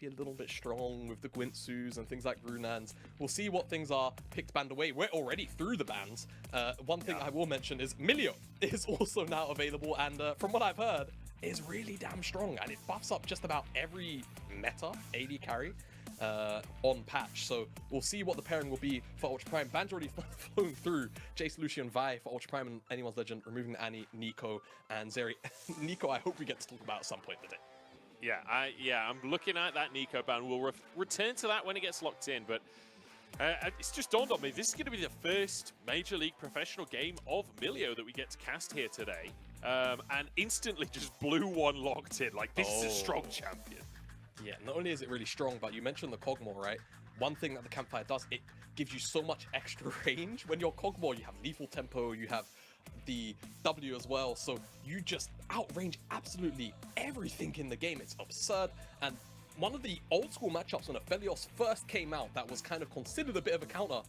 be a little bit strong with the Gwintsus and things like Runans. We'll see what things are picked banned away. We're already through the bans. One thing I will mention is Milio is also now available, and from what I've heard, is really damn strong, and it buffs up just about every meta AD carry on patch. So we'll see what the pairing will be for Ultra Prime. Ban's already flown through Jace, Lucian, Vi for Ultra Prime and Anyone's Legend, removing the Annie, Nico, and Zeri. Nico, I hope we get to talk about at some point today. Yeah, I'm looking at that Nico ban. We'll return to that when it gets locked in, but it's just dawned on me, this is going to be the first Major League professional game of Milio that we get to cast here today, and instantly just blew one locked in. Like, this is a strong champion. Yeah, not only is it really strong, but you mentioned the Kog'Maw, right? One thing that the Campfire does, it gives you so much extra range. When you're Kog'Maw, you have lethal tempo, you have the W as well, so you just outrange absolutely everything in the game. It's absurd. And one of the old school matchups when Aphelios first came out that was kind of considered a bit of a counter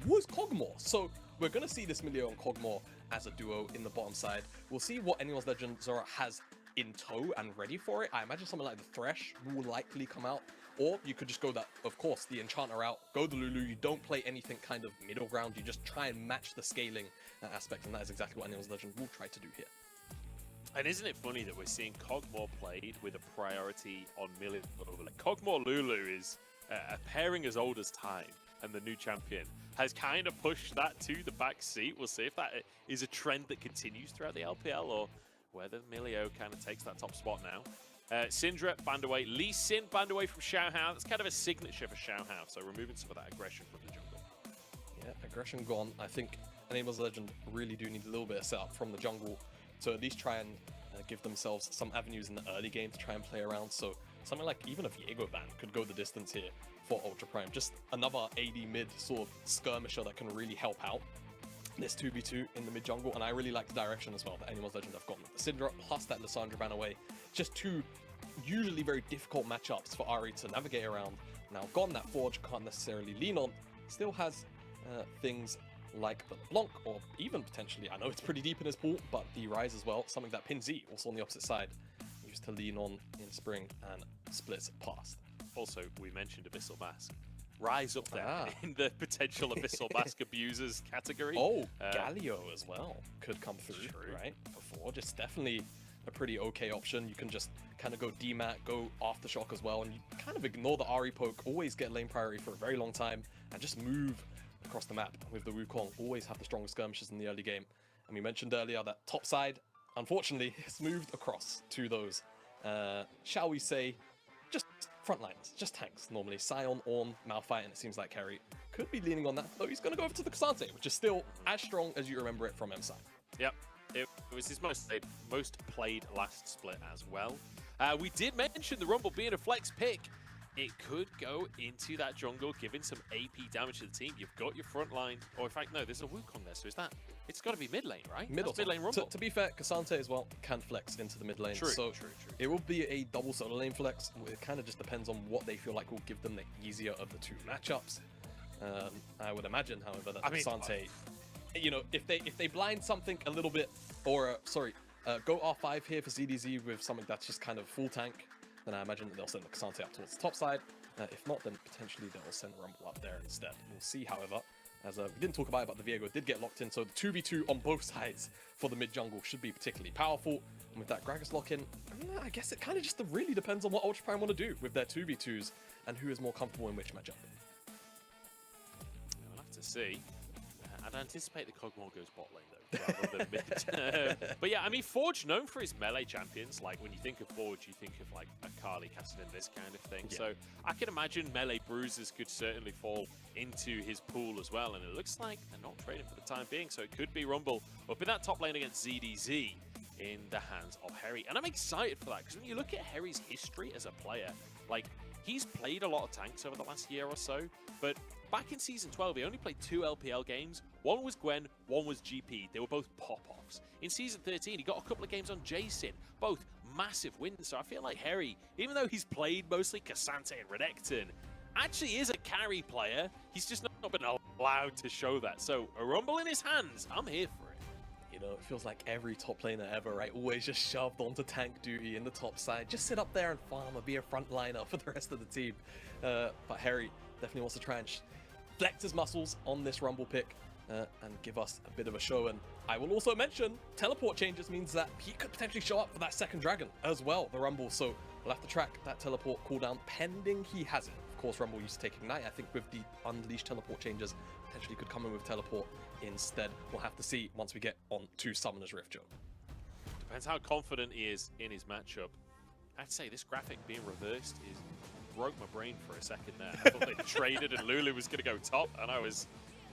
was Kog'Maw. So we're going to see this Milio and Kog'Maw as a duo in the bottom side. We'll see what Anyone's Legend Zorah has in tow and ready for it. I imagine something like the Thresh will likely come out, or you could just go that, of course, the Enchanter out, go the Lulu. You don't play anything kind of middle ground, you just try and match the scaling aspect, and that is exactly what Anyone's Legend will try to do here. And isn't it funny that we're seeing Kog'Maw played with a priority on Milio? Like, Kog'Maw Lulu is a pairing as old as time, and the new champion has kind of pushed that to the back seat. We'll see if that is a trend that continues throughout the LPL, or whether Milio kind of takes that top spot now. Syndra banned away. Lee Sin banned away from Xiaohao. That's kind of a signature for Xiaohao, so removing some of that aggression from the jungle. Yeah, aggression gone. I think Anyone's Legend really do need a little bit of setup from the jungle to at least try and give themselves some avenues in the early game to try and play around. So something like even a Viego ban could go the distance here for Ultra Prime. Just another AD mid sort of skirmisher that can really help out this 2v2 in the mid jungle, and I really like the direction as well that Anyone's Legend have gotten with the Syndra plus that Lissandra ban away. Just two usually very difficult matchups for Ahri to navigate around. Now gone, that Forge can't necessarily lean on, still has things like the Blanc, or even potentially, I know it's pretty deep in his pool, but the Rise as well, something that pinz also on the opposite side used to lean on in spring and splits past. Also, we mentioned Abyssal Mask. Rise up there in the potential Abyssal Mask abusers category. Oh, Galio as well could come through, right? Before, just definitely a pretty okay option. You can just kind of go DMAT, go Aftershock as well, and you kind of ignore the Ahri poke, always get lane priority for a very long time, and just move across the map with the Wukong. Always have the strongest skirmishes in the early game. And we mentioned earlier that top side, unfortunately, has moved across to those, shall we say, just front lines, just tanks normally. Sion, Ornn, Malphite, and it seems like Hery could be leaning on that, though he's going to go over to the Ksante, which is still as strong as you remember it from M-Side. Yep, it was his most played last split as well. We did mention the Rumble being a flex pick. It could go into that jungle, giving some AP damage to the team. You've got your front line, or in fact, no, there's a Wukong there, so is that... It's got to be mid lane, right? Mid lane Rumble. To be fair, Ksante as well can flex into the mid lane. True. It will be a double solo lane flex. It kind of just depends on what they feel like will give them the easier of the two matchups. I would imagine, however, that Ksante, you know, if they blind something a little bit, or go R5 here for ZDZ with something that's just kind of full tank, then I imagine that they'll send the Ksante up towards the top side. If not, then potentially they'll send Rumble up there instead. We'll see, however. As we didn't talk about it, but the Viego did get locked in, so the 2v2 on both sides for the mid jungle should be particularly powerful. And with that Gragas lock-in, I guess it kind of just really depends on what Ultra Prime want to do with their 2v2s and who is more comfortable in which matchup. We'll have to see. I'd anticipate the Kog'Maw goes bot lane, though, rather than mid. But yeah, I mean, Forge, known for his melee champions. Like, when you think of Forge, you think of, like, Akali casting in this kind of thing. Yeah. So I can imagine melee bruisers could certainly fall into his pool as well. And it looks like they're not trading for the time being. So it could be Rumble up in that top lane against ZDZ in the hands of Hery. And I'm excited for that, because when you look at Hery's history as a player, like, he's played a lot of tanks over the last year or so, but back in Season 12, he only played 2 LPL games. One was Gwen, one was GP. They were both pop-offs. In Season 13, he got a couple of games on Jason, both massive wins. So I feel like Hery, even though he's played mostly Ksante and Renekton, actually is a carry player. He's just not been allowed to show that. So a Rumble in his hands, I'm here for it. You know, it feels like every top laner ever, right? Always just shoved onto tank duty in the top side. Just sit up there and farm or be a frontliner for the rest of the team. But Hery definitely wants to try and flex his muscles on this Rumble pick and give us a bit of a show. And I will also mention, teleport changes means that he could potentially show up for that second dragon as well, the Rumble. So we'll have to track that teleport cooldown pending he has it. Of course, Rumble used to take Ignite. I think with the Unleashed teleport changes, potentially could come in with teleport instead. We'll have to see once we get on to Summoner's Rift, Joe. Depends how confident he is in his matchup. I'd say this graphic being reversed broke my brain for a second there. I thought they traded and Lulu was going to go top, and I was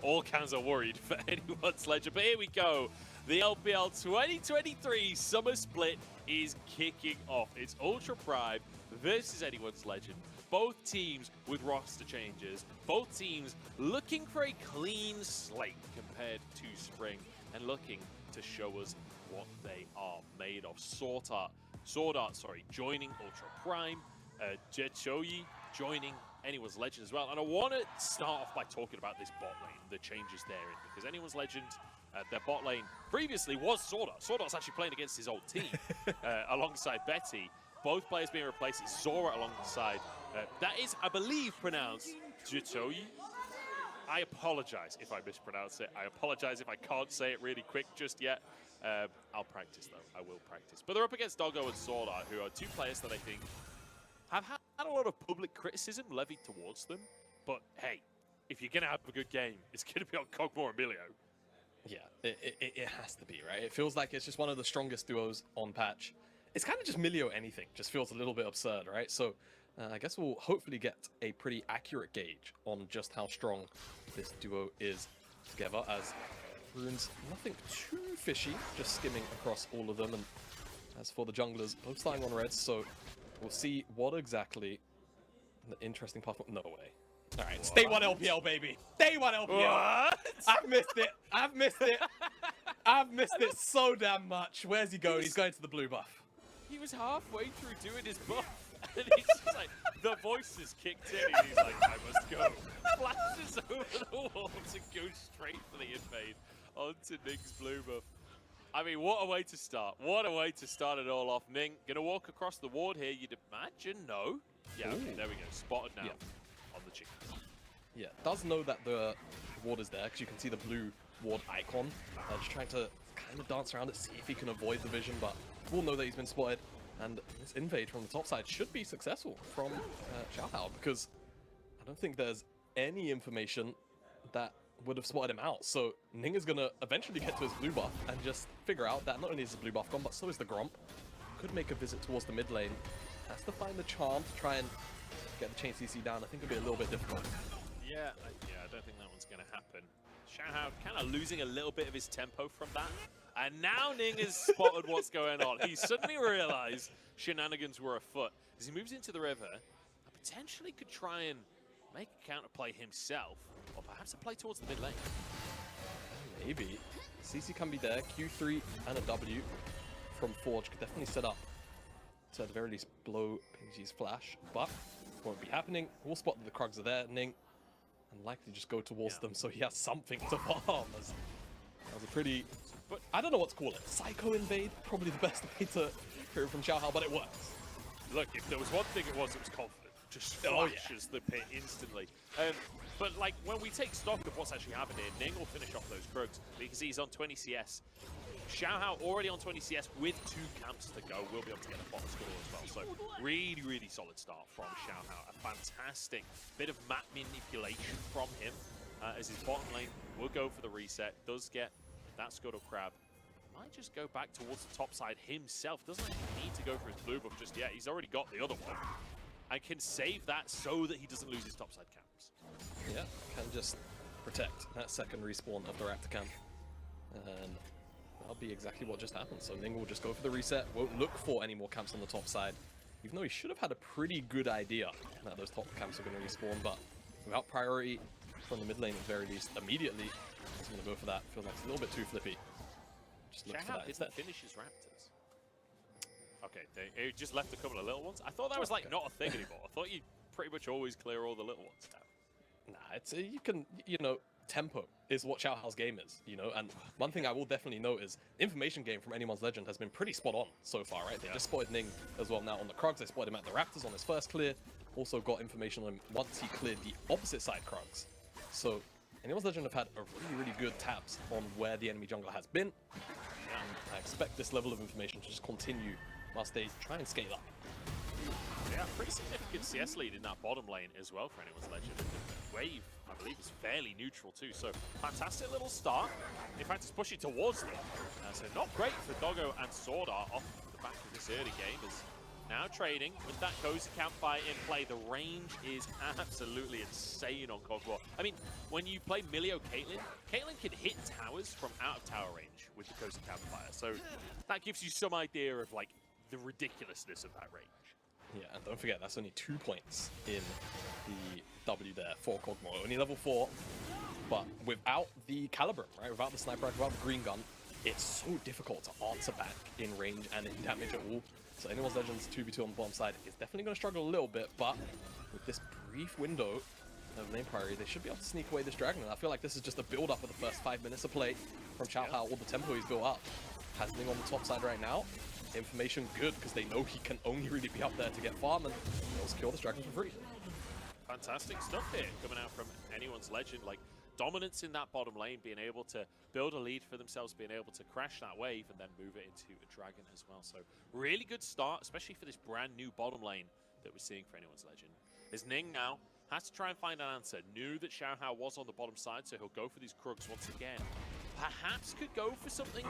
all kinds of worried for anyone's ledger. But here we go. The LPL 2023 Summer Split is kicking off. It's Ultra Prime versus anyone's legend. Both teams with roster changes. Both teams looking for a clean slate compared to Spring and looking to show us what they are made of. SwordArt, joining Ultra Prime. zhiqiuyi joining anyone's legend as well. And I want to start off by talking about this bot lane, the changes therein, because anyone's legend, their bot lane previously was SwordArt. SwordArt's actually playing against his old team alongside Betty. Both players being replaced. It's Zorah alongside. That is, I believe, pronounced zhiqiuyi. I apologize if I mispronounce it. I apologize if I can't say it really quick just yet. I'll practice, though. I will practice. But they're up against Doggo and SwordArt, who are two players that I think have had a lot of public criticism levied towards them. But hey, if you're going to have a good game, it's going to be on Kog'Maw and Milio. Yeah, it has to be, right? It feels like it's just one of the strongest duos on patch. It's kind of just Milio anything, just feels a little bit absurd, right? So I guess we'll hopefully get a pretty accurate gauge on just how strong this duo is together, as Rune's nothing too fishy, just skimming across all of them. And as for the junglers, both starting on reds, so we'll see what exactly the interesting path. No way. All right, it's day one LPL, baby. Day one LPL. What? I've missed it. I've missed it. I've missed it so damn much. Where's he going? He's going to the blue buff. He was halfway through doing his buff, and he's just like, the voice has kicked in, and he's like, I must go. Flashes over the walls and goes straight for the invade onto Ning's blue buff. I mean, what a way to start. What a way to start it all off. Ning, gonna walk across the ward here, you'd imagine? No? Yeah, okay, there we go. Spotted now on the chicken. Yeah, does know that the ward is there, because you can see the blue ward icon. Just trying to kind of dance around it, see if he can avoid the vision, but we'll know that he's been spotted. And this invade from the top side should be successful from Xiaohao, because I don't think there's any information that would have spotted him out. So Ning is going to eventually get to his blue buff and just figure out that not only is his blue buff gone, but so is the Gromp. Could make a visit towards the mid lane. Has to find the charm to try and get the chain CC down. I think it'll be a little bit difficult. Yeah, I don't think that one's going to happen. Xiaohao kind of losing a little bit of his tempo from that. And now Ning has spotted what's going on. He suddenly realized shenanigans were afoot. As he moves into the river, and potentially could try and make a counterplay himself, or perhaps a play towards the mid lane. Maybe. CC can be there. Q3 and a W from Forge could definitely set up to at the very least blow PG's flash, but won't be happening. We'll spot that the Krugs are there, Ning, and likely just go towards them so he has something to farm. That was a pretty, but I don't know what to call it. Psycho invade, probably the best way to hear it from Xiaohao, but it works. Look, if there was one thing it was confident. Just flashes the pit instantly. But like when we take stock of what's actually happened here, Ning will finish off those Krugs because he's on 20 CS. Xiaohao already on 20 CS with 2 camps to go. We'll be able to get a bot score as well. So really, really solid start from Xiaohao. A fantastic bit of map manipulation from him as his bottom lane will go for the reset. Does get that Scuttle Crab. Might just go back towards the top side himself. Doesn't actually need to go for his blue buff just yet. He's already got the other one. And can save that so that he doesn't lose his topside camps. Yeah, can just protect that second respawn of the Raptor camp. And that'll be exactly what just happened. So Ning will just go for the reset, won't look for any more camps on the top side, even though he should have had a pretty good idea that those top camps are going to respawn, but without priority from the mid lane at the very least, immediately he's going to go for that. Feels like it's a little bit too flippy. Just look for that instead. Finish his Raptors. Okay, he just left a couple of little ones. I thought that was like not a thing anymore. I thought you pretty much always clear all the little ones now. Nah, it's you can, you know, tempo is what Xiaohao's game is, you know? And one thing I will definitely note is information game from Anyone's Legend has been pretty spot on so far, right? They just spotted Ning as well now on the Krugs. They spotted him at the Raptors on his first clear. Also got information on him once he cleared the opposite side Krugs. So Anyone's Legend have had a really good tabs on where the enemy jungler has been. And I expect this level of information to just continue whilst they try and scale up. Yeah, pretty significant CS lead in that bottom lane as well for Anyone's Legend. And the wave, I believe, is fairly neutral too. So fantastic little start. In fact, it's pushing towards them. So not great for Doggo and SwordArt off the back of this early game. Is now trading with that Cozy Campfire in play. The range is absolutely insane on Kog'Maw. I mean, when you play Milio Caitlyn can hit towers from out of tower range with the Cozy Campfire. So that gives you some idea of like the ridiculousness of that range. Yeah, and don't forget, that's only 2 points in the W there for Kog'Maw. Only level 4, but without the Caliber, right? Without the sniper, without the green gun, it's so difficult to answer back in range and in damage at all. So Anyone's Legends 2v2 on the bottom side is definitely going to struggle a little bit, but with this brief window of lane priority, they should be able to sneak away this dragon. And I feel like this is just a build-up of the first 5 minutes of play from Xiaohao, all the tempo he's built up. Has Ning on the top side right now. Information good, because they know he can only really be up there to get farm, and they'll secure this dragon for free. Fantastic stuff here coming out from Anyone's Legend. Like, dominance in that bottom lane, being able to build a lead for themselves, being able to crash that wave and then move it into a dragon as well. So really good start, especially for this brand new bottom lane that we're seeing for Anyone's Legend. As Ning now has to try and find an answer. Knew that Xiaohao was on the bottom side, so he'll go for these Krugs once again. Perhaps could go for something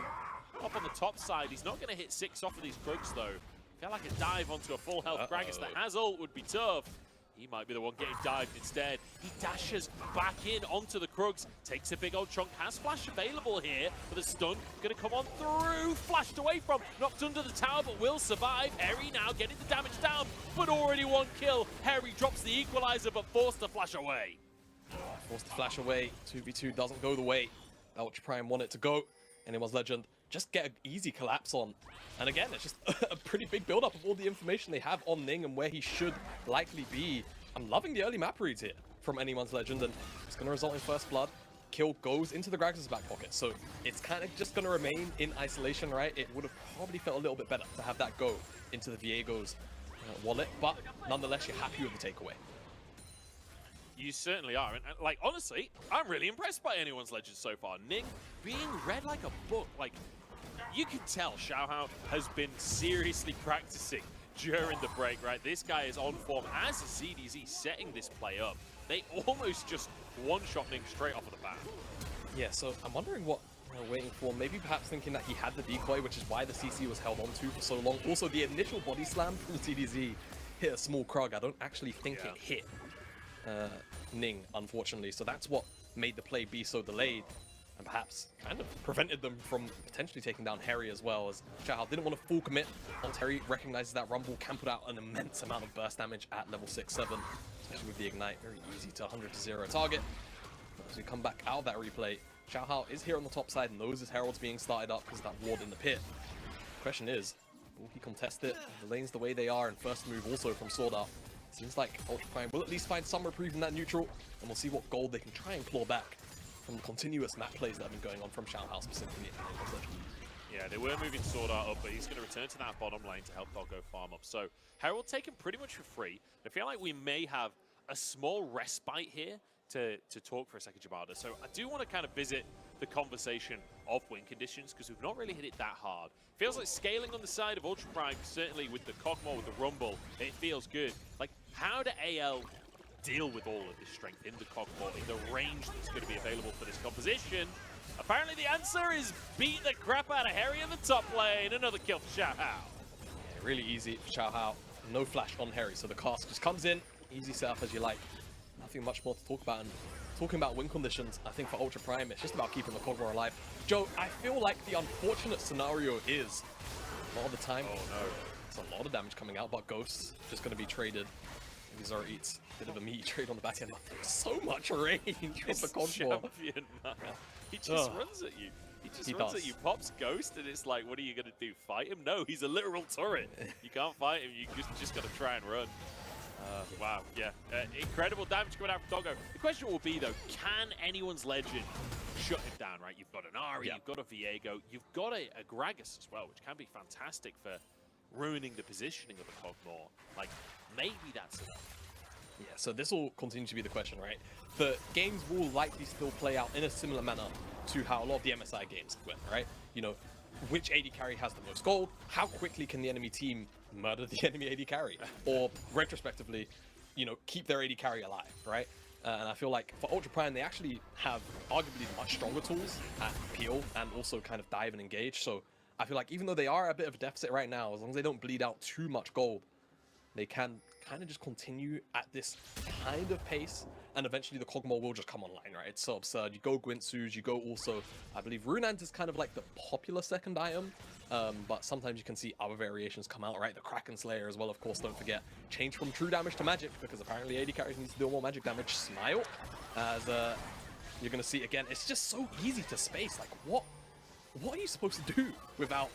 up on the top side. He's not going to hit 6 off of these Krugs, though. I feel like a dive onto a full health Gragas that has ult would be tough. He might be the one getting dived instead. He dashes back in onto the Krugs, takes a big old chunk, has flash available here, but the stun going to come on through, flashed away from, knocked under the tower, but will survive. Hery now getting the damage down, but already 1 kill. Hery drops the equalizer, but forced to flash away. Forced to flash away, 2v2 doesn't go the way Ultra Prime want it to go. Anyone's Legend just get an easy collapse on. And again, it's just a pretty big build-up of all the information they have on Ning and where he should likely be. I'm loving the early map reads here from Anyone's Legend, and it's going to result in first blood. Kill goes into the Gragas' back pocket, so it's kind of just going to remain in isolation, right? It would have probably felt a little bit better to have that go into the Viego's wallet, but nonetheless, you're happy with the takeaway. You certainly are, and like honestly, I'm really impressed by Anyone's Legend so far. Ning being read like a book. Like, you can tell Xiaohao has been seriously practicing during the break, right? This guy is on form as a ZDZ setting this play up. They almost just one-shot Ning straight off of the bat. Yeah, so I'm wondering what they're waiting for. Maybe perhaps thinking that he had the decoy, which is why the CC was held on to for so long. Also, the initial body slam from ZDZ hit a small Krug. I don't actually think it hit Ning, unfortunately. So that's what made the play be so delayed, and perhaps kind of prevented them from potentially taking down Hery as well, as Xiaohao didn't want to full commit. Once Hery recognizes that Rumble can put out an immense amount of burst damage at level 6-7, especially with the Ignite. Very easy to 100-0 target. As we come back out of that replay, Xiaohao is here on the top side, knows his Herald's being started up because of that ward in the pit. Question is, will he contest it? The lane's the way they are, and first move also from SwordArt. Seems like Ultra Prime will at least find some reprieve in that neutral, and we'll see what gold they can try and claw back from the continuous map plays that have been going on from Xiaohao specifically. Yeah, they were moving SwordArt up, but he's going to return to that bottom lane to help Doggo farm up. So Herald taken pretty much for free. I feel like we may have a small respite here to talk for a second, Jamada. So I do want to kind of visit the conversation of win conditions, because we've not really hit it that hard. Feels like scaling on the side of Ultra Prime, certainly with the Kog'Maw, with the Rumble, it feels good. Like, how do AL deal with all of this strength in the Kog'Maw, in the range that's going to be available for this composition? Apparently the answer is beat the crap out of Hery in the top lane. Another kill for Xiaohao. Yeah, really easy for Xiaohao. No flash on Hery, so the cast just comes in. Easy setup as you like. Nothing much more to talk about. And talking about win conditions, I think for Ultra Prime, it's just about keeping the Kog'Maw alive. Joe, I feel like the unfortunate scenario is, a lot of the time, it's a lot of damage coming out, but Ghost's just going to be traded. Maybe Zorah eats a bit of a meaty trade on the back end. There's so much range from the Kog'Maw. Champion, man. He just runs at you. He just runs at you, pops Ghost, and it's like, what are you going to do, fight him? No, he's a literal turret. You can't fight him, you just got to try and run. Wow, yeah. Incredible damage coming out from Doggo. The question will be, though, can anyone's legend shut him down, right? You've got an Ahri, you've got a Viego, you've got a Gragas as well, which can be fantastic for ruining the positioning of the Kog'Maw. Like, maybe that's enough. Yeah, so this will continue to be the question, right? The games will likely still play out in a similar manner to how a lot of the MSI games went, right? You know, which AD carry has the most gold? How quickly can the enemy team murder the enemy AD carry? Or, retrospectively, you know, keep their AD carry alive, right? And I feel like for Ultra Prime, they actually have arguably much stronger tools at peel and also kind of dive and engage. So I feel like even though they are a bit of a deficit right now, as long as they don't bleed out too much gold, they can kind of just continue at this kind of pace, and eventually the Kog'Maw will just come online, right? It's so absurd. You go Gwintsu's, you go also, I believe Runant is kind of like the popular second item, but sometimes you can see other variations come out, right? The Kraken Slayer as well, of course, don't forget. Change from true damage to magic, because apparently AD carries need to do more magic damage. Smile, as you're going to see again, it's just so easy to space. Like, what are you supposed to do without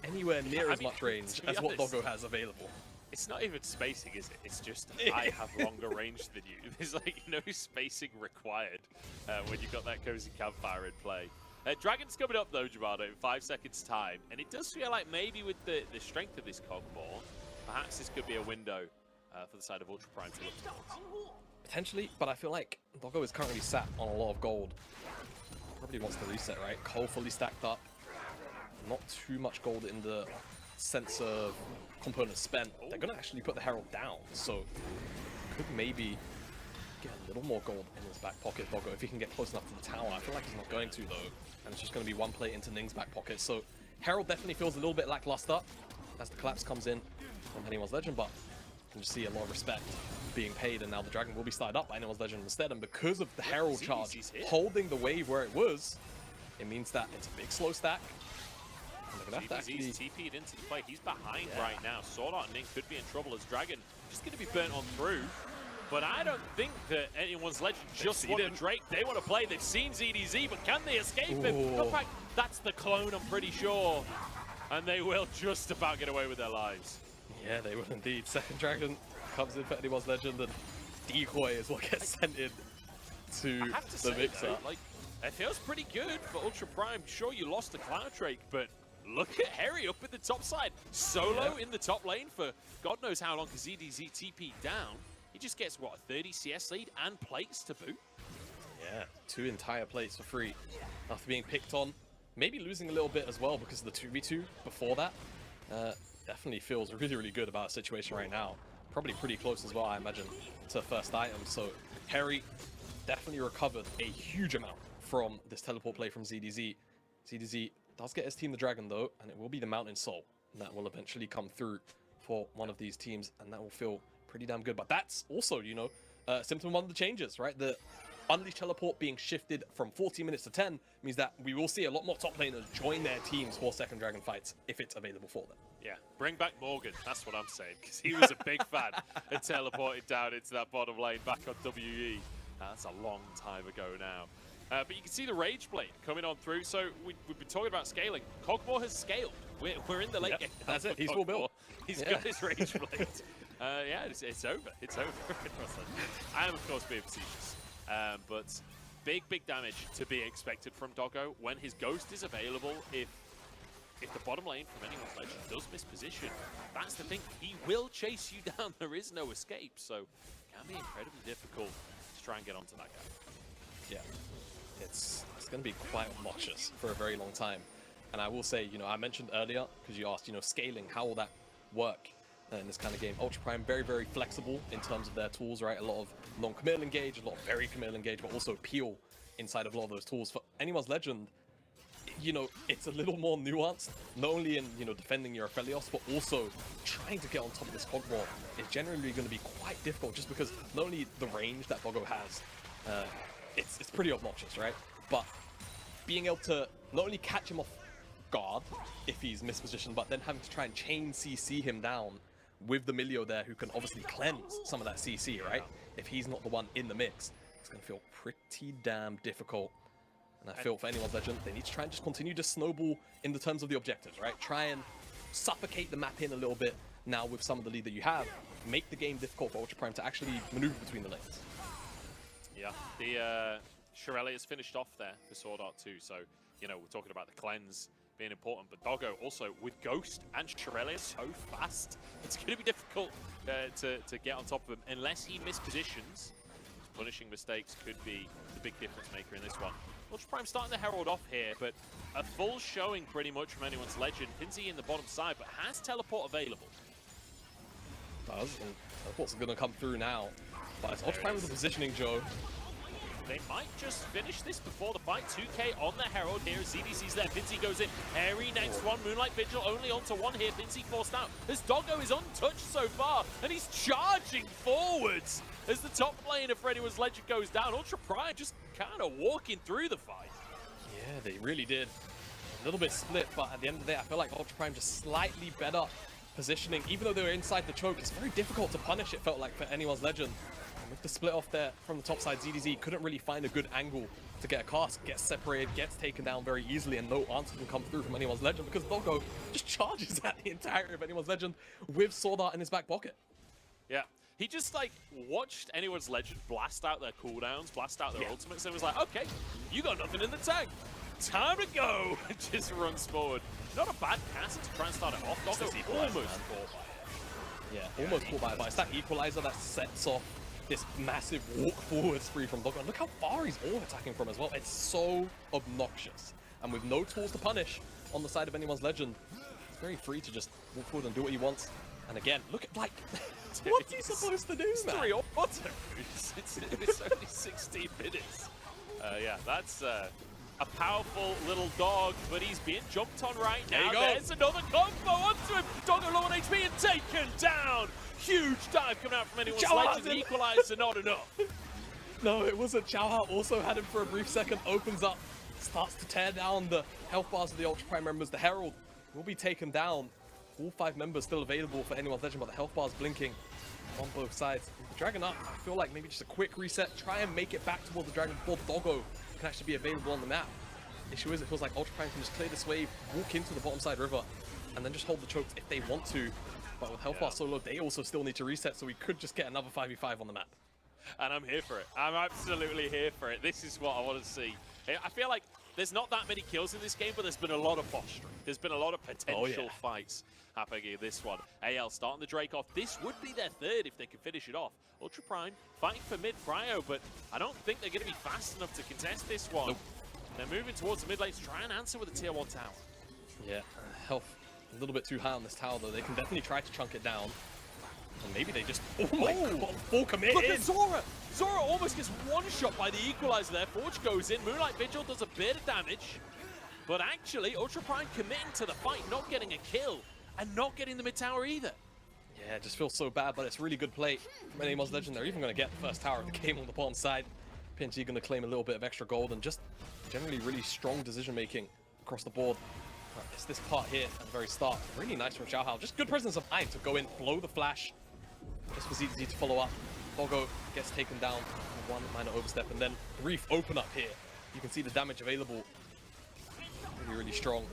anywhere near as much range as what Doggo has available? It's not even spacing, is it? It's just, I have longer range than you. There's like no spacing required when you've got that cozy campfire in play. Dragon's coming up though, Jamada, in 5 seconds time. And it does feel like maybe with the strength of this Kog'Maw, perhaps this could be a window for the side of Ultra Prime to look towards. Potentially, but I feel like Doggo is currently sat on a lot of gold. Probably wants to reset, right? Cole fully stacked up. Not too much gold in the sense of components spent. They're going to actually put the Herald down, so could maybe get a little more gold in his back pocket, Doggo, if he can get close enough to the tower. I feel like he's not going to, though, and it's just going to be one plate into Ning's back pocket. So Herald definitely feels a little bit lackluster as the collapse comes in from Anyone's Legend, but you can just see a lot of respect being paid, and now the Dragon will be started up by Anyone's Legend instead, and because of the Herald charge holding the wave where it was, it means that it's a big slow stack. He's TP'd into the play. He's behind right now. SwordArt and Ning could be in trouble as Dragon just going to be burnt on through. But I don't think that Anyone's Legend just want to Drake. They want to play. They've seen ZDZ, but can they escape him? In fact, that's the clone, I'm pretty sure. And they will just about get away with their lives. Yeah, they will indeed. Second Dragon comes in for Anyone's Legend, and Decoy is what gets sent in to the mixer. Though, like, it feels pretty good for Ultra Prime. Sure, you lost to Cloud Drake, but look at Hery up at the top side. Solo in the top lane for God knows how long, because ZDZ TP down. He just gets, what, a 30 CS lead and plates to boot? Yeah, 2 entire plates for free after being picked on. Maybe losing a little bit as well because of the 2v2 before that. Definitely feels really, really good about the situation right now. Probably pretty close as well, I imagine, to first item. So Hery definitely recovered a huge amount from this teleport play from ZDZ. ZDZ does get his team the Dragon though, and it will be the Mountain Soul that will eventually come through for one of these teams, and that will feel pretty damn good. But that's also, you know, symptom of one of the changes, right? The Unleash teleport being shifted from 40 minutes to 10 means that we will see a lot more top laners join their teams for second Dragon fights if it's available for them. Yeah, bring back Morgan, that's what I'm saying, because he was a big fan and teleported down into that bottom lane back on WE. That's a long time ago now. But you can see the Rage Blade coming on through. So we've been talking about scaling. Kog'Maw has scaled. We're in the late game. That's it. He's full build. He's got his Rage Blade. Yeah, it's over. It's over. I am, of course, being facetious. But big damage to be expected from Doggo when his Ghost is available. If the bottom lane from Anyone's Legend does miss position, that's the thing. He will chase you down. There is no escape. So it can be incredibly difficult to try and get onto that guy. Yeah. It's going to be quite obnoxious for a very long time. And I will say, you know, I mentioned earlier, because you asked, you know, scaling, how will that work in this kind of game? Ultra Prime, very, very flexible in terms of their tools, right? A lot of non-committal engage, a lot of very committal engage, but also peel inside of a lot of those tools. For Anyone's Legend, you know, it's a little more nuanced, not only in, you know, defending your Aphelios, but also trying to get on top of this Kog'Maw is generally going to be quite difficult, just because not only the range that Doggo has, it's pretty obnoxious, right? But being able to not only catch him off guard if he's mispositioned, but then having to try and chain CC him down with the Milio there, who can obviously cleanse some of that CC, right? If he's not the one in the mix, it's going to feel pretty damn difficult. And I feel for Anyone's Legend, they need to try and just continue to snowball in the terms of the objectives, right? Try and suffocate the map in a little bit, now with some of the lead that you have, make the game difficult for Ultra Prime to actually maneuver between the lanes. Yeah, the Shirelli has finished off there for SwordArt too, so, you know, we're talking about the cleanse being important, but Doggo also with Ghost and Shirelli so fast, it's going to be difficult to get on top of him unless he mispositions. Punishing mistakes could be the big difference maker in this one. Ultra Prime starting to herald off here, but a full showing pretty much from anyone's legend. pinz in the bottom side, but has teleport available. Does, and teleport's going to come through now. But it's Ultra Prime with the positioning, Joe. They might just finish this before the fight. 2K on the Herald here. ZDC's there. pinz goes in. Hery next one. Moonlight Vigil only onto one here. pinz forced out. This Doggo is untouched so far, and he's charging forwards as the top lane of anyone's legend goes down. Ultra Prime just kind of walking through the fight. Yeah, they really did. A little bit split, but at the end of the day, I feel like Ultra Prime just slightly better positioning. Even though they were inside the choke, it's very difficult to punish, it felt like, for anyone's legend. And with the split off there from the top side, ZDZ couldn't really find a good angle to get a cast, gets separated, gets taken down very easily, and no answer can come through from anyone's legend because Doggo just charges at the entirety of anyone's legend with SwordArt in his back pocket. Yeah. He just, like, watched anyone's legend blast out their cooldowns, blast out their ultimates, and was like, okay, you got nothing in the tank. Time to go. Just runs forward. Not a bad cast to try and start it off. Doggo almost caught by it. Yeah, almost caught by it, but it's that equalizer that sets off this massive walk forward spree from Doggo. And look how far he's all attacking from as well. It's so obnoxious. And with no tools to punish on the side of anyone's legend, it's very free to just walk forward and do what he wants. And again, look at, like, what's he supposed to do, man? 3 or 4 it's only 16 minutes. Yeah, that's a powerful little dog, but he's being jumped on right now. There's another combo onto him. Doggo low on HP and taken down. Huge dive coming out from anyone's legend. The equalizer not enough. No, it wasn't. Xiaohao also had him for a brief second, opens up, starts to tear down the health bars of the Ultra Prime members. The Herald will be taken down. All 5 members still available for anyone's legend, but the health bars blinking on both sides. The Dragon up, I feel like maybe just a quick reset, try and make it back towards the Dragon before Doggo can actually be available on the map. Issue is, it feels like Ultra Prime can just clear this wave, walk into the bottom side river, and then just hold the chokes if they want to. But with health bars so low, they also still need to reset, so we could just get another 5v5 on the map. And I'm here for it. I'm absolutely here for it. This is what I want to see. I feel like there's not that many kills in this game, but there's been a lot of posturing. There's been a lot of potential fights happening in this one. AL starting the Drake off. This would be their 3rd if they could finish it off. Ultra Prime fighting for mid prio, but I don't think they're going to be fast enough to contest this one. Nope. They're moving towards the mid lane to try and answer with a tier 1 tower. Yeah, health a little bit too high on this tower, though. They can definitely try to chunk it down. And maybe they just... Oh my god, full commit. Look at Zorah! Zorah almost gets one-shot by the equalizer there. Forge goes in. Moonlight Vigil does a bit of damage. But actually, Ultra Prime committing to the fight, not getting a kill. And not getting the mid tower either. Yeah, it just feels so bad, but it's really good play from anyone's legend. They're even going to get the first tower of the game on the bottom side. pinz going to claim a little bit of extra gold and just generally really strong decision-making across the board. It's this part here at the very start. Really nice from Xiaohao. Just good presence of mind to go in, blow the flash. Just for ZDZ to follow up. Doggo gets taken down. One minor overstep, and then brief open up here. You can see the damage available. Really, really strong.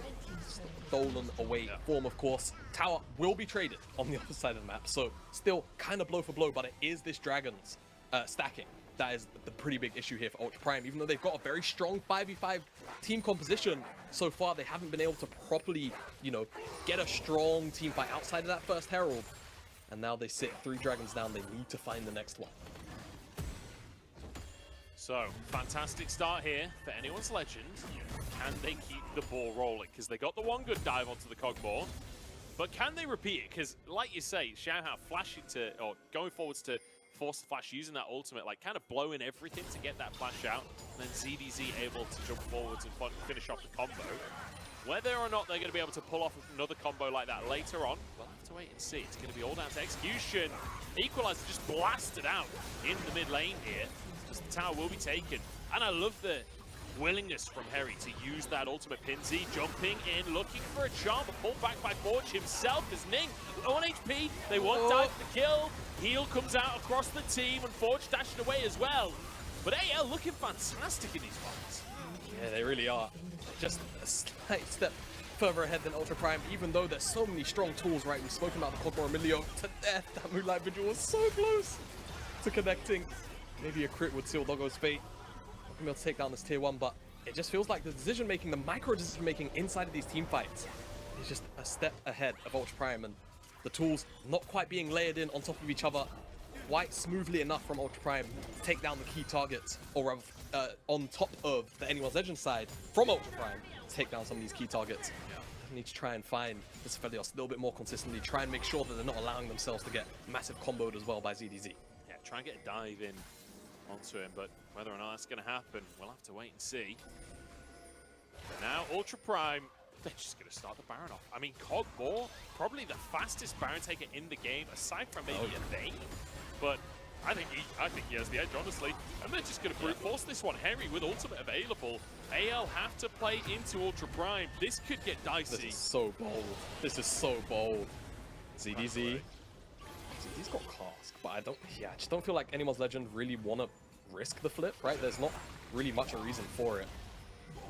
Stolen away form, of course. Tower will be traded on the other side of the map, so still kind of blow for blow, but it is this Dragon's stacking. That is the pretty big issue here for Ultra Prime. Even though they've got a very strong 5v5 team composition, so far they haven't been able to properly, you know, get a strong team fight outside of that first Herald. And now they sit 3 Dragons down. They need to find the next one. So, fantastic start here for anyone's legend. Can they keep the ball rolling? Because they got the one good dive onto the Kog'Maw. But can they repeat it? Because, like you say, Xiaohao flashing to, or going forwards to force the flash, using that ultimate, like kind of blowing everything to get that flash out. And then ZDZ able to jump forwards and finish off the combo. Whether or not they're going to be able to pull off another combo like that later on, we'll have to wait and see. It's going to be all down to execution. Equalizer just blasted out in the mid lane here. Just the tower will be taken. And I love the willingness from Hery to use that ultimate pinz, jumping in, looking for a charm, but pulled back by Forge himself as Ning. Low on HP, they won't dive for the kill. Heal comes out across the team, and Forge dashing away as well. But AL looking fantastic in these fights. Yeah, they really are. Just a slight step further ahead than Ultra Prime, even though there's so many strong tools, right? We've spoken about the Kog'Maw and Milio to death. That Moonlight Vigil was so close to connecting. Maybe a crit would seal Doggo's fate. Not able to take down this tier 1, but it just feels like the decision-making, the micro-decision-making inside of these team fights is just a step ahead of Ultra Prime, and the tools not quite being layered in on top of each other quite smoothly enough from Ultra Prime to take down the key targets, or on top of the Anyone's Legend side from Ultra Prime to take down some of these key targets. They need to try and find this Aphelios a little bit more consistently, try and make sure that they're not allowing themselves to get massive comboed as well by ZDZ. Yeah, try and get a dive in onto him, but whether or not that's going to happen, we'll have to wait and see. But now, Ultra Prime, they're just going to start the Baron off. I mean, Kog'Maw, probably the fastest Baron taker in the game, aside from maybe a Vayne. But I think he has the edge, honestly. And they're just going to brute force this one. Hery with ultimate available. AL have to play into Ultra Prime. This could get dicey. This is so bold. This is so bold. ZDZ. ZDZ's got Cask, but I just don't feel like Anyone's Legend really want to risk the flip, right? There's not really much a reason for it.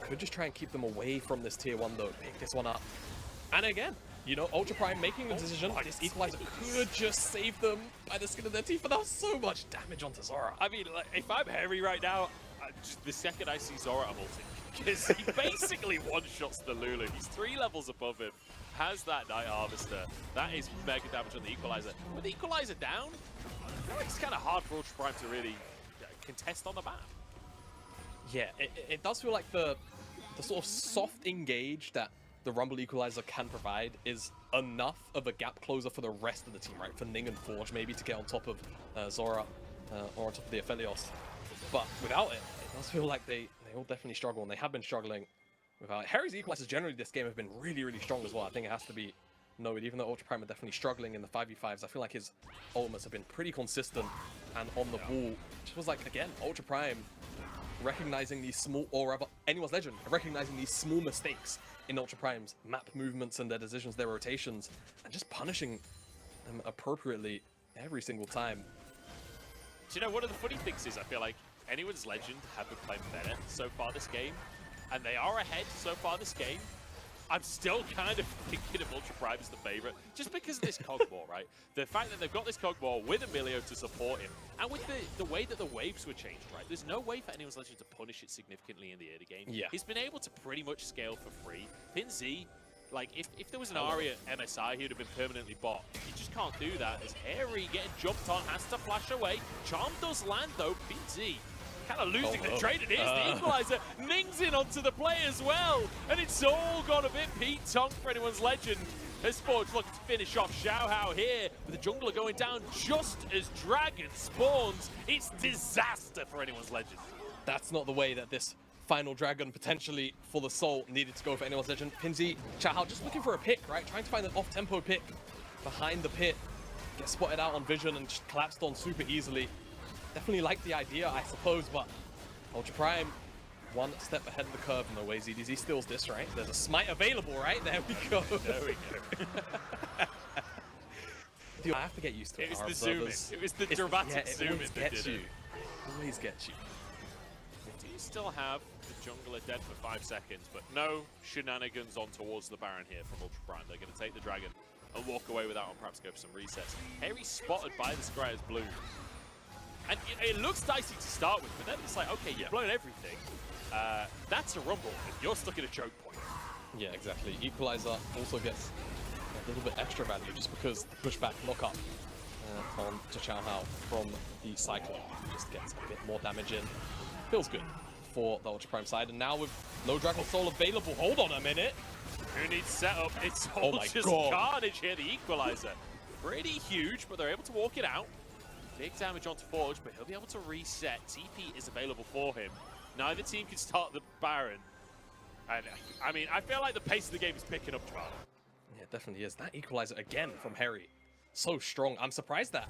Could just try and keep them away from this tier 1 though. Pick this one up. And again, you know, Ultra Prime making a decision. This equalizer could just save them by the skin of their teeth, but that was so much damage onto Zorah. I mean, like, if I'm Hery right now, just the second I see Zorah, I'm ulting. Because he basically one-shots the Lulu. He's 3 levels above him. Has that Night Harvester. That is mega damage on the equalizer. With the equalizer down, I feel like it's kind of hard for Ultra Prime to really contest on the map. Yeah, it does feel like the sort of soft engage that the Rumble Equalizer can provide is enough of a gap closer for the rest of the team, right? For Ning and Forge maybe to get on top of Zorah or on top of the Aphelios. But without it does feel like they will definitely struggle, and they have been struggling without it. Hery's Equalizers generally this game have been really, really strong as well. I think it has to be noted, even though Ultra Prime are definitely struggling in the 5v5s, I feel like his ultimates have been pretty consistent and on the ball. Just was like, again, Ultra Prime recognizing these small, or rather, Anyone's Legend recognizing these small mistakes in Ultra Prime's map movements and their decisions, their rotations, and just punishing them appropriately every single time. Do you know, one of the funny things is I feel like Anyone's Legend have been playing better so far this game, and they are ahead so far this game. I'm still kind of thinking of Ultra Prime as the favorite, just because of this Kog'Maw, right? The fact that they've got this Kog'Maw with Milio to support him, and with the way that the waves were changed, right? There's no way for Anyone's Legend to punish it significantly in the early game. Yeah. He's been able to pretty much scale for free. pinz, like, if there was an Ahri at MSI, he would have been permanently bot. You just can't do that. As Hery getting jumped on, has to flash away. Charm does land, though. pinz kind of losing the trade, and here's the equalizer. Ning's in onto the play as well, and it's all gone a bit Pete Tonk for Anyone's Legend. As Forge looking to finish off Xiaohao here, with the jungler going down just as Dragon spawns. It's disaster for Anyone's Legend. That's not the way that this final Dragon, potentially for the soul, needed to go for Anyone's Legend. pinz, Xiaohao just looking for a pick, right? Trying to find an off-tempo pick behind the pit. Get spotted out on vision and just collapsed on super easily. Definitely like the idea, I suppose, but Ultra Prime, one step ahead of the curve. No way ZDZ steals this, right? There's a smite available, right? There we go. There we go. Dude, I have to get used to it. It was the zoom in. It was the dramatic zoom in that did it. Always gets you. Do you still have the jungler dead for 5 seconds, but no shenanigans on towards the Baron here from Ultra Prime. They're going to take the Dragon and walk away with that one, perhaps go for some resets. Hery spotted by the Scryer's Blue. And it looks dicey to start with, but then it's like, okay, you've blown everything. That's a rumble, and you're stuck in a choke point. Yeah, exactly. Equalizer also gets a little bit extra value just because the pushback knock-up on to Xiaohao from the Cyclone just gets a bit more damage in. Feels good for the Ultra Prime side, and now with no Dragon Soul available, hold on a minute. Who needs setup? It's all just carnage here, the Equalizer. Pretty huge, but they're able to walk it out. Big damage onto Forge, but he'll be able to reset. TP is available for him. Neither team can start the Baron. And I mean, I feel like the pace of the game is picking up, Jamada. Yeah, it definitely is. That Equalizer again from Hery. So strong. I'm surprised that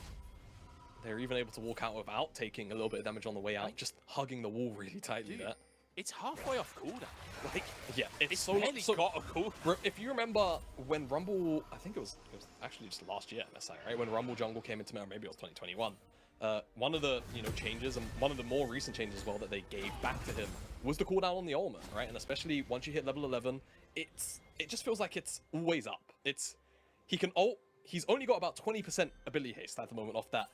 they're even able to walk out without taking a little bit of damage on the way out, just hugging the wall really tightly. Dude, it's halfway off cooldown. Like, yeah, it's so got a cooldown. If you remember when Rumble, I think it was actually just last year, MSI, right? When Rumble Jungle came into Meta, maybe it was 2021. One of the changes, and one of the more recent changes as well that they gave back to him, was the cooldown on the ultimate, right? And especially once you hit level 11, it just feels like it's always up. He can ult. He's only got about 20% ability haste at the moment off that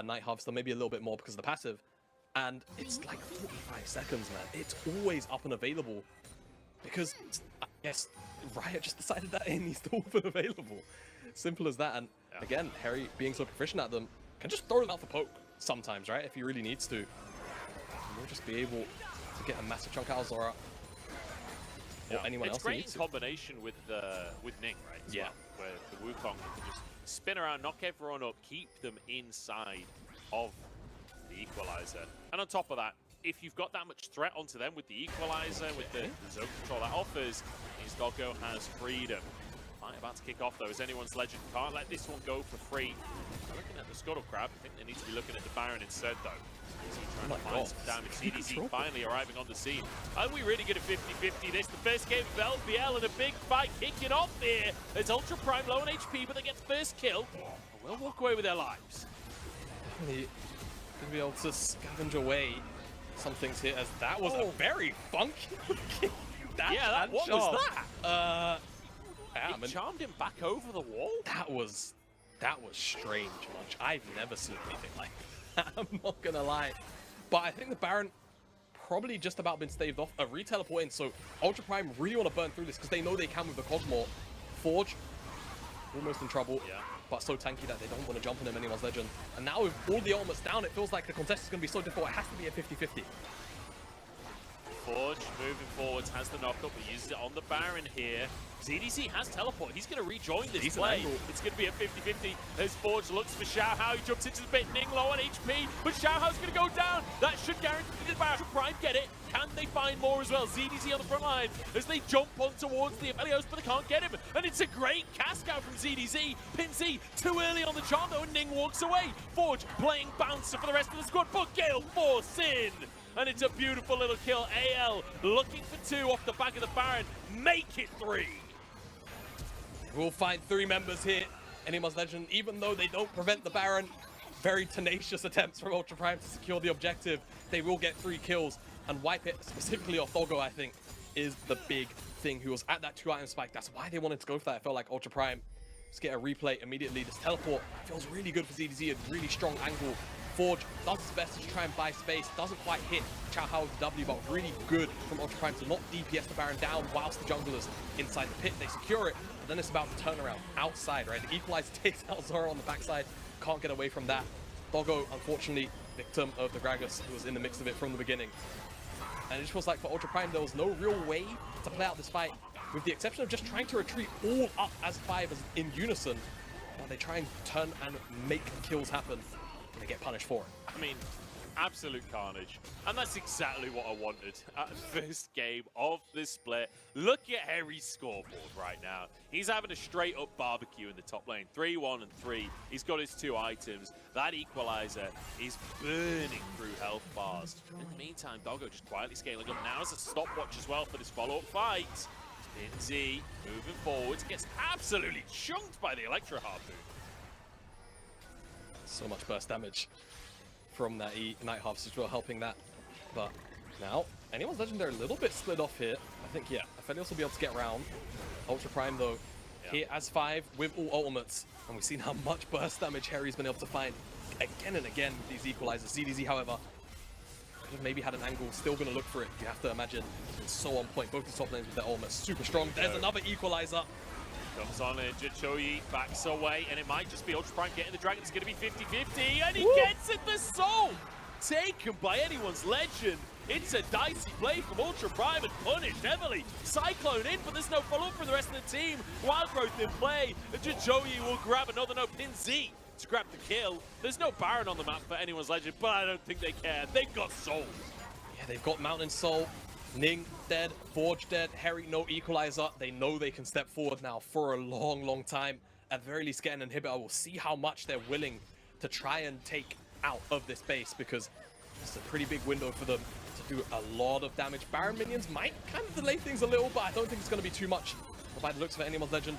Night Harvester, maybe a little bit more because of the passive. And it's like 45 seconds, man. It's always up and available because I guess Riot just decided that it needs to all be available. Simple as that. And again, Hery being so proficient at them can just throw them out for poke sometimes, right? If he really needs to. He'll just be able to get a massive chunk out of Zorah. Or anyone else. It's great in combination with Ning, right? As well, where the Wukong can just spin around, knock everyone up, keep them inside of the equalizer. And on top of that, if you've got that much threat onto them with the equalizer, with the zone control that offers, means Doggo has freedom. Fight about to kick off though, as anyone's legend can't let this one go for free. They're looking at the Scuttle Crab. I think they need to be looking at the Baron instead though. Trying to find some damage. CDC finally arriving on the scene. Are we really good at 50-50 this? The first game of LPL and a big fight kicking off here. It's Ultra Prime low on HP, but they get the first kill. And will walk away with their lives. Definitely gonna be able to scavenge away some things here, as that was a very funky looking dash. What was that? It charmed him back over the wall? That was strange, Munch. I've never seen anything like that. I'm not gonna lie. But I think the Baron probably just about been staved off. A re-teleport in, so Ultra Prime really want to burn through this because they know they can with the Kog'Maw. Forge, almost in trouble, but so tanky that they don't want to jump on him, anyone's legend. And now with all the ultimates down, it feels like the contest is going to be so difficult. It has to be a 50-50. Forge moving forwards, has the knockup, but uses it on the Baron here. ZDC has teleport. He's going to rejoin this play. It's going to be a 50-50 as Forge looks for Xiaohao. He jumps into the bit. Ning low on HP, but Xiaohao's going to go down. That should guarantee the Baron. Prime get it. Can they find more as well? ZDC on the front line as they jump on towards the Aphelios, but they can't get him. And it's a great cast out from ZDC. pinz too early on the charm though, and Ning walks away. Forge playing bouncer for the rest of the squad, but Gale force in. And it's a beautiful little kill. AL looking for 2 off the back of the Baron. Make it 3. We'll find 3 members here. Anyone's legend, even though they don't prevent the Baron. Very tenacious attempts from Ultra Prime to secure the objective. They will get 3 kills and wipe it specifically off Doggo, I think, is the big thing. Who was at that 2-item spike. That's why they wanted to go for that. It felt like Ultra Prime just get a replay immediately. This teleport feels really good for ZDZ. A really strong angle. Forge does his best to try and buy space, doesn't quite hit Xiaohao with the W, but really good from Ultra Prime to not DPS the Baron down whilst the junglers inside the pit. They secure it, but then it's about the turnaround outside, right? The equalizer takes out Zorah on the backside, can't get away from that. Doggo, unfortunately, victim of the Gragas, who was in the mix of it from the beginning. And it just feels like for Ultra Prime, there was no real way to play out this fight, with the exception of just trying to retreat all up as 5 as in unison, while they try and turn and make kills happen. They get punished for it. I mean, absolute carnage. And that's exactly what I wanted at the first game of this split. Look at Hery's scoreboard right now. He's having a straight up barbecue in the top lane. 3-1 and 3. He's got his 2 items. That equalizer is burning through health bars. In the meantime, Doggo just quietly scaling up now as a stopwatch as well for this follow-up fight. pinz moving forwards, gets absolutely chunked by the Electro Harpoon. So much burst damage from that Night Harvest as well, helping that. But now, anyone's legend, they're a little bit split off here. I think, Aphelios will be able to get around. Ultra Prime, though, here as 5 with all ultimates. And we've seen how much burst damage Hery's been able to find again and again with these equalizers. ZDZ, however, could have maybe had an angle, still going to look for it. You have to imagine it's so on point. Both the top lanes with their ultimates super strong. There's another equalizer. Comes on in, zhiqiuyi backs away, and it might just be Ultra Prime getting the dragon. It's going to be 50-50, and he gets it, the soul! Taken by anyone's legend. It's a dicey play from Ultra Prime and punished heavily. Cyclone in, but there's no follow-up from the rest of the team. Wild Growth in play. zhiqiuyi will grab another pinz to grab the kill. There's no Baron on the map for anyone's legend, but I don't think they care. They've got soul. Yeah, they've got Mountain Soul. Ning dead, Forge dead, Hery no equalizer. They know they can step forward now for a long, long time. At the very least, get an inhibitor. We'll see how much they're willing to try and take out of this base, because it's a pretty big window for them to do a lot of damage. Baron minions might kind of delay things a little, but I don't think it's going to be too much. But by the looks of it, anyone's legend,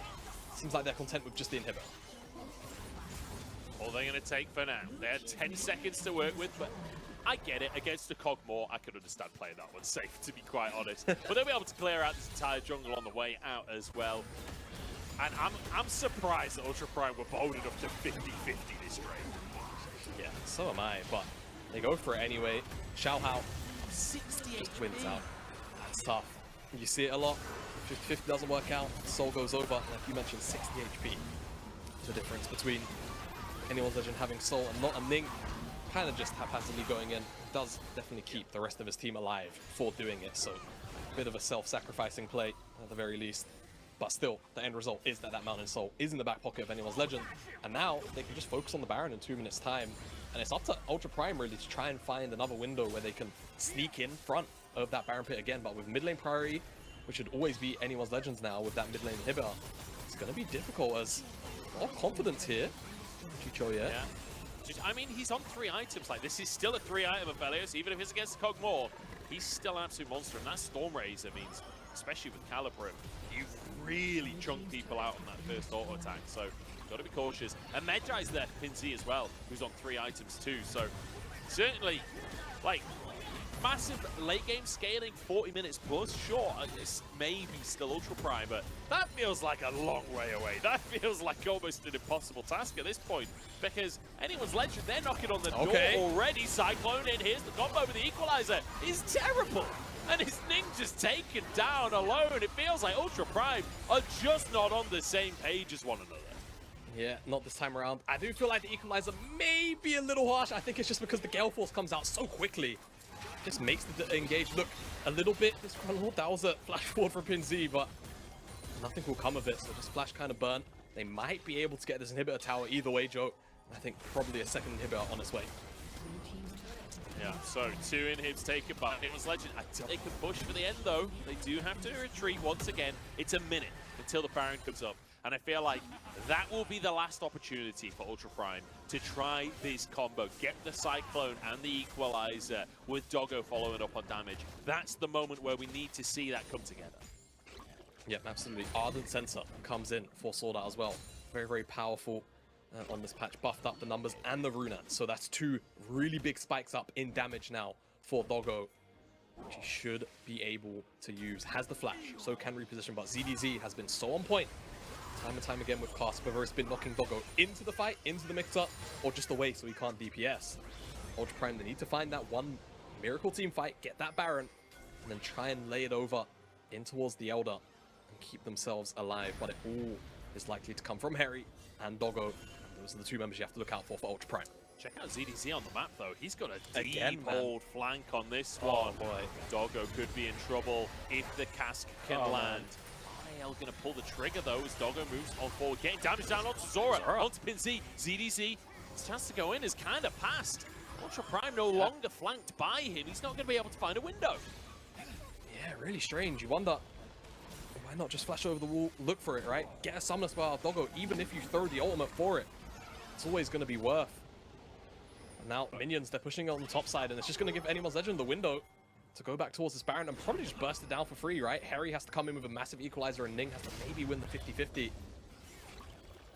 seems like they're content with just the inhibitor. all they're going to take for now. They had 10 seconds to work with, but I get it. Against the Kog'Maw, I could understand playing that one safe, to be quite honest. But they'll be able to clear out this entire jungle on the way out as well. And I'm surprised that Ultra Prime were bold enough to 50-50 this trade. Yeah, so am I, but they go for it anyway. Xiaohao 68 wins out. That's tough. You see it a lot. 50-50 doesn't work out. Soul goes over. Like you mentioned, 60 HP. The difference between anyone's legend having Soul and not a Ning, kind of just haphazardly going in, does definitely keep the rest of his team alive for doing it. So a bit of a self-sacrificing play at the very least. But still, the end result is that Mountain Soul is in the back pocket of anyone's legend. And now they can just focus on the Baron in 2 minutes time. And it's up to Ultra Prime really to try and find another window where they can sneak in front of that Baron pit again. But with mid lane priority, which should always be anyone's legends now with that mid lane inhibitor, it's going to be difficult as a lot of confidence here. zhiqiuyi, yeah. I mean, he's on 3 items. Like, this is still a 3-item Aphelios. Even if it's against Kog'Maw, he's still an absolute monster. And that Storm Razor means, especially with Calibrim, you really chunk people out on that first auto attack. So, got to be cautious. And Medjai's there for pinz as well, who's on 3 items too. So, certainly, like, massive late game scaling, 40 minutes plus. Sure, it's maybe still Ultra Prime, but that feels like a long way away. That feels like almost an impossible task at this point, because anyone's legend, they're knocking on the door already. Cyclone in, here's the combo with the equalizer. Is terrible. And his ning just taken down alone. It feels like Ultra Prime are just not on the same page as one another. Yeah, not this time around. I do feel like the equalizer may be a little harsh. I think it's just because the Gale Force comes out so quickly. Just makes the engage look a little bit disgruntled. That was a flash forward for pinz, but nothing will come of it. So just flash kind of burnt. They might be able to get this inhibitor tower either way, Joe. I think probably a second inhibitor on its way. Yeah, so 2 inhibs taken by anyone's legend. I think they can push for the end though. They do have to retreat once again. It's a minute until the Baron comes up. And I feel like that will be the last opportunity for Ultra Prime to try this combo. Get the Cyclone and the Equalizer with Doggo following up on damage. That's the moment where we need to see that come together. Yep, absolutely. Ardent Sensor comes in for SwordArt as well. Very, very powerful on this patch. Buffed up the numbers and the Runa. So that's 2 really big spikes up in damage now for Doggo, which he should be able to use. Has the flash, so can reposition, but ZDZ has been so on point. Time and time again with Cast, whether it's been knocking Doggo into the fight, into the mix-up, or just away so he can't DPS. Ultra Prime, they need to find that one Miracle Team fight, get that Baron, and then try and lay it over in towards the Elder and keep themselves alive. But it all is likely to come from Hery and Doggo. Those are the 2 members you have to look out for Ultra Prime. Check out ZDZ on the map though. He's got a deep hold flank on this one. Oh boy. Doggo could be in trouble if the cask can land. Going to pull the trigger though as Doggo moves on forward, getting damage down onto Zorah, onto pinz. ZDZ, his chance to go in is kind of passed. Ultra Prime no longer flanked by him. He's not going to be able to find a window. Yeah, really strange. You wonder, why not just flash over the wall, look for it, right? Get a summoner spell out of Doggo, even if you throw the ultimate for it. It's always going to be worth. And now minions, they're pushing on the top side, and it's just going to give anyone's legend the window to go back towards this Baron and probably just burst it down for free, right? Hery has to come in with a massive equalizer and Ning has to maybe win the 50-50.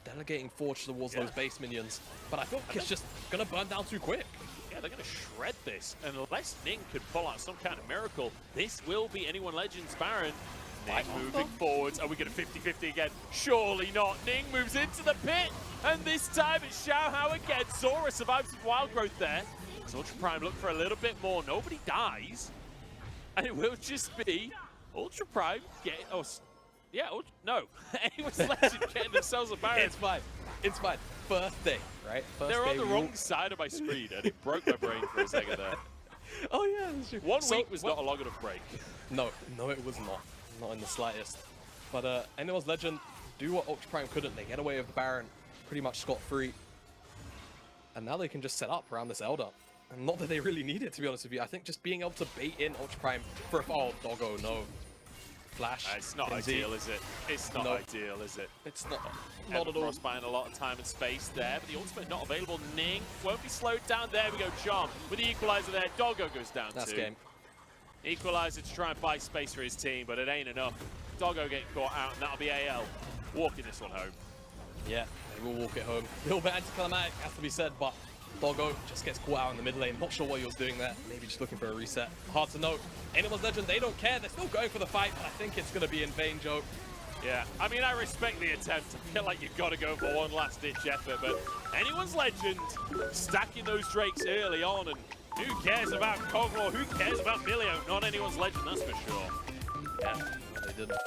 Delegating Forge towards those base minions. But I think it's just going to burn down too quick. Yeah, they're going to shred this. And unless Ning could pull out some kind of miracle, this will be anyone Legends Baron. Ning moving forwards. Are we going to 50-50 again? Surely not. Ning moves into the pit. And this time it's Xiaohao again. Zorah survives with Wild Growth there. So Ultra Prime look for a little bit more. Nobody dies. And it will just be Ultra Prime getting... Oh, yeah, no. Anyone's Legend getting themselves a Baron. It's fine. It's fine. First day, right? They're on the wrong side of my screen, and it broke my brain for a second there. Oh, yeah, that's true. 1 week was not a long enough break. No, it was not. Not in the slightest. But anyone's Legend do what Ultra Prime couldn't. They get away with the Baron pretty much scot-free. And now they can just set up around this Elder. And not that they really need it, to be honest with you. I think just being able to bait in Ultra Prime for... Oh, Doggo, no. Flash. It's not ideal, is it? It's not ideal, is it? It's not at all. Cross buying a lot of time and space there, but the ultimate not available. Ning won't be slowed down. There we go, Charm. With the equalizer there, Doggo goes down That's too. game. Equalizer to try and buy space for his team, but it ain't enough. Doggo getting caught out, and that'll be AL walking this one home. Yeah, they will walk it home. A little bit anticlimactic, has to be said, but Doggo just gets caught out in the mid lane. Not sure what he was doing there. Maybe just looking for a reset. Hard to know. Anyone's Legend, they don't care. They're still going for the fight, but I think it's going to be in vain, Joe. Yeah, I mean, I respect the attempt. I feel like you've got to go for one last-ditch effort, but anyone's Legend stacking those Drakes early on, and who cares about Kog'Maw? Who cares about Milio? Not anyone's Legend, that's for sure. Yeah, no, they didn't.